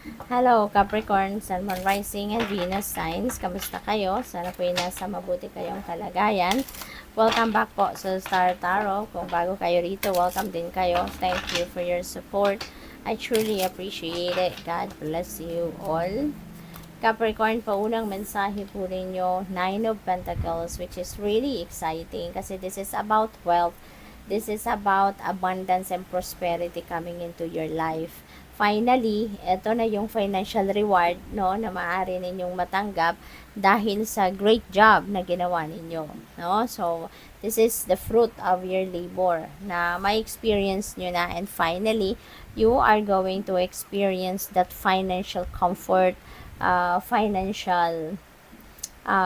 Hello, Capricorn, Sun, Moon, Rising, and Venus signs. Kamusta kayo? Sana po ay nasa mabuti kayong kalagayan. Welcome back po sa Star Tarot. Kung bago kayo rito, welcome din kayo. Thank you for your support. I truly appreciate it. God bless you all. Capricorn, paunang mensahe po ninyo, Nine of Pentacles, which is really exciting kasi this is about wealth. This is about abundance and prosperity coming into your life. Finally, ito na yung financial reward, no, na maaari ninyong matanggap dahil sa great job na ginawa ninyo, no? So, this is the fruit of your labor na may experience nyo na, and finally, you are going to experience that financial comfort, financial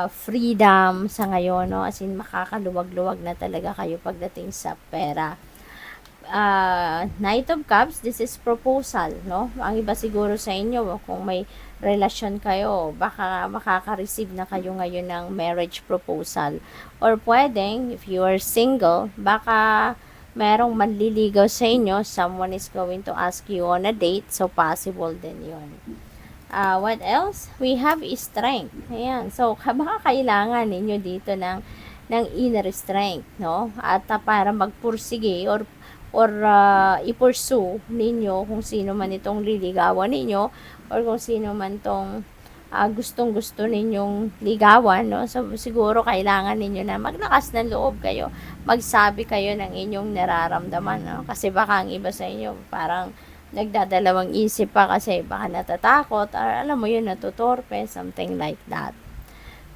freedom sa ngayon, no? As in, makakaluwag-luwag na talaga kayo pagdating sa pera. Knight of Cups, this is proposal, no? Ang iba siguro sa inyo, kung may relasyon kayo, baka makaka-receive na kayo ngayon ng marriage proposal. Or pwedeng, if you are single, baka merong manliligaw sa inyo, someone is going to ask you on a date, so possible din yun. What else? We have strength. Ayan. So, baka kailangan ninyo dito ng inner strength, no? At para magpursige or i-pursue ninyo kung sino man itong liligawan ninyo or kung sino man tong gustong-gusto ninyong ligawan, no? So, siguro kailangan ninyo na maglakas ng loob kayo. Magsabi kayo ng inyong nararamdaman, no? Kasi baka ang iba sa inyo parang nagdadalawang isip pa kasi baka natatakot or alam mo yun, natutorpe, something like that.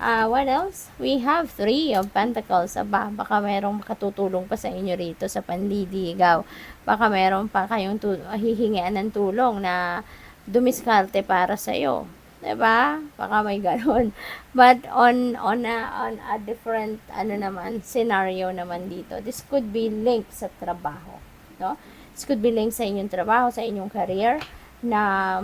What else? We have Three of Pentacles. Baka merong makatutulong pa sa inyo rito sa panliligaw. Baka meron pa kayong hihingian ng tulong na dumiskarte para sa iyo. 'Di ba? Baka may ganoon. But on a different scenario naman dito. This could be linked sa trabaho, no? This could be linked sa inyong trabaho, sa inyong career na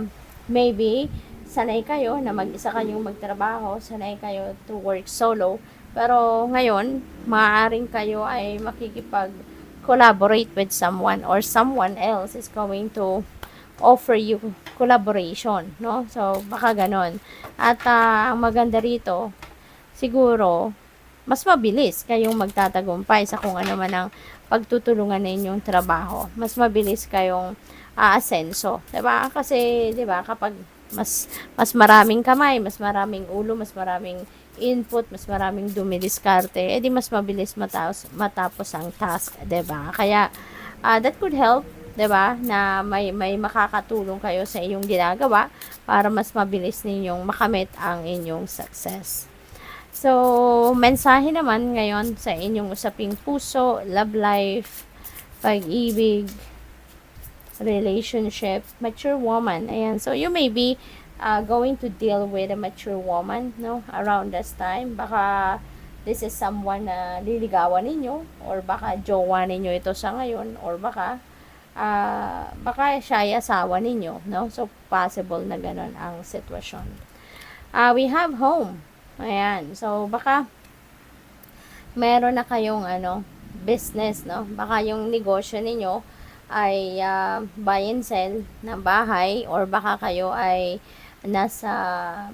maybe sanay kayo na mag-isa kayong magtrabaho, sanay kayo to work solo, pero ngayon, maaaring kayo ay makikipag-collaborate with someone or someone else is going to offer you collaboration, no? So, baka ganon. At ang maganda rito, siguro, mas mabilis kayong magtatagumpay sa kung ano man ang pagtutulungan ninyong trabaho. Mas mabilis kayong aasenso, 'di ba? Kasi 'di ba, kapag mas maraming kamay, mas maraming ulo, mas maraming input, mas maraming dumidiskarte, edi mas mabilis matapos ang task, 'di ba? Kaya that could help, 'di ba? Na may makakatulong kayo sa iyong ginagawa para mas mabilis ninyong makamit ang inyong success. So, mensahe naman ngayon sa inyong usaping puso, love life, pag-ibig, relationship, mature woman. Ayan. So, you may be going to deal with a mature woman, no? Around this time. Baka this is someone na liligawan ninyo or baka jowa ninyo ito sa ngayon or baka siya ay asawa ninyo, no? So, possible na ganun ang sitwasyon. We have home. Ayan. So, baka meron na kayong business, no? Baka yung negosyo ninyo ay buy and sell ng bahay or baka kayo ay nasa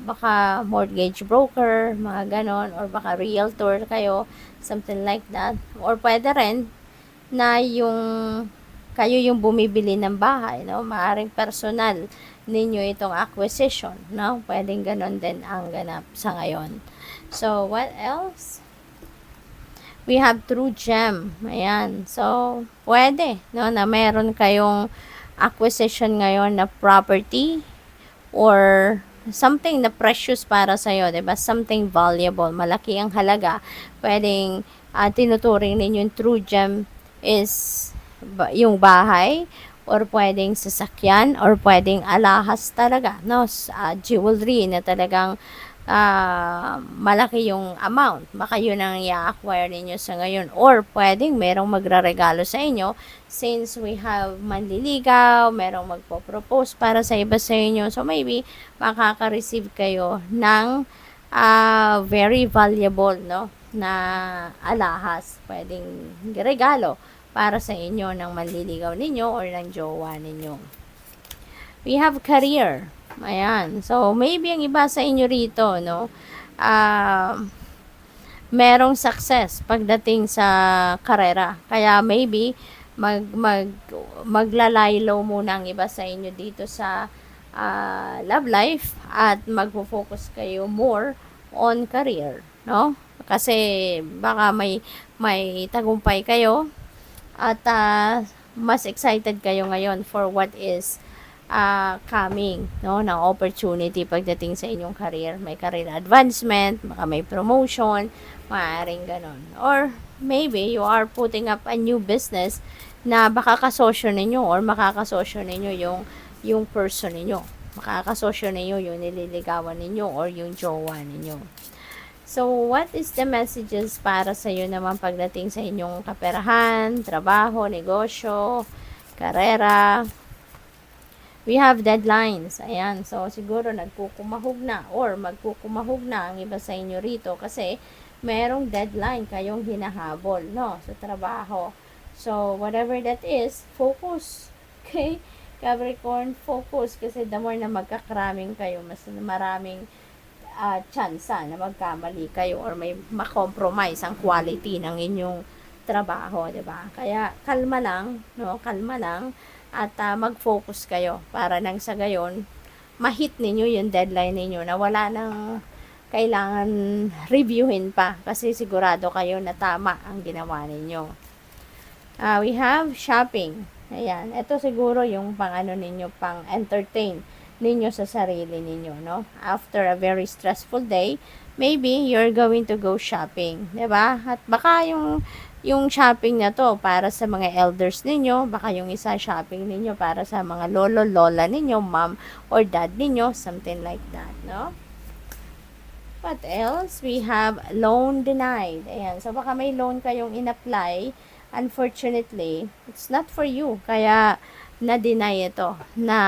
baka mortgage broker, mga ganon, or baka realtor kayo, something like that. Or pwede rin na kayo yung bumibili ng bahay, no? Maaring personal ninyo itong acquisition, no? Pwedeng ganon din ang ganap sa ngayon. So, what else? We have True Gem. Ayan. So, pwede, no, na meron kayong acquisition ngayon na property or something na precious para sa'yo, diba? Something valuable. Malaki ang halaga. Pwedeng tinuturing ninyong True Gem is yung bahay or pwedeng sasakyan or pwedeng alahas talaga, no? Jewelry na talagang malaki yung amount. Baka yun ang i-acquire ninyo sa ngayon. Or pwedeng merong magraregalo sa inyo since we have manliligaw, merong magpo-propose para sa iba sa inyo. So maybe makaka-receive kayo ng very valuable, no, na alahas. Pwedeng regalo para sa inyo ng manliligaw ninyo or ng jowa ninyo. We have career. Ayan. So, maybe ang iba sa inyo rito, no, merong success pagdating sa karera. Kaya maybe maglalaylo muna ang iba sa inyo dito sa love life at magfo-focus kayo more on career, no? Kasi baka may tagumpay kayo at mas excited kayo ngayon for what is coming, no, na opportunity pagdating sa inyong career. May career advancement, baka may promotion, maaaring ganon. Or maybe you are putting up a new business na baka kasosyo ninyo or makakasosyo ninyo yung person ninyo. Makakasosyo ninyo yung nililigawan ninyo or yung jowa ninyo. So, what is the messages para sa iyo naman pagdating sa inyong kaperahan, trabaho, negosyo, karera? We have deadlines. Ayan. So, siguro nagkukumahog na or magkukumahog na ang iba sa inyo rito kasi merong deadline kayong hinahabol, no? Sa trabaho. So, whatever that is, focus. Okay? Capricorn, focus. Kasi the more na magkakraming kayo, mas maraming chance na magkamali kayo or may makompromise ang quality ng inyong trabaho, 'di ba? Kaya kalma lang, no? Kalma lang at mag-focus kayo para nang sa gayon ma-hit ninyo yung deadline ninyo na wala nang kailangan reviewin pa kasi sigurado kayo na tama ang ginawa ninyo. We have shopping. Ayan, ito siguro yung pang ano ninyo, pang entertain ninyo sa sarili ninyo, no? After a very stressful day, maybe you're going to go shopping, 'di ba? At baka yung shopping na to para sa mga elders ninyo, baka yung isa shopping ninyo para sa mga lolo, lola ninyo, mom or dad ninyo, something like that, no? What else? We have loan denied. Ayan, so baka may loan kayong in-apply, unfortunately, it's not for you. Kaya na-deny ito, na,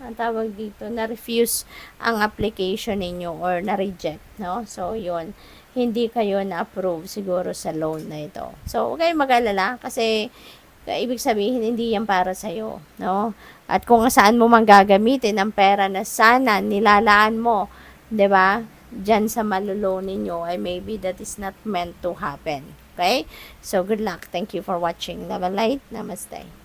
ang tawag dito, na-refuse ang application ninyo or na-reject, no? So, yun, hindi kayo na-approve siguro sa loan na ito. So, huwag kayong mag-alala kasi ibig sabihin, hindi yan para sa'yo, no? At kung saan mo man gagamitin ang pera na sana nilalaan mo, 'di ba? Diyan sa maluloan ninyo, ay maybe that is not meant to happen. Okay? So, good luck. Thank you for watching. Love and light. Namaste.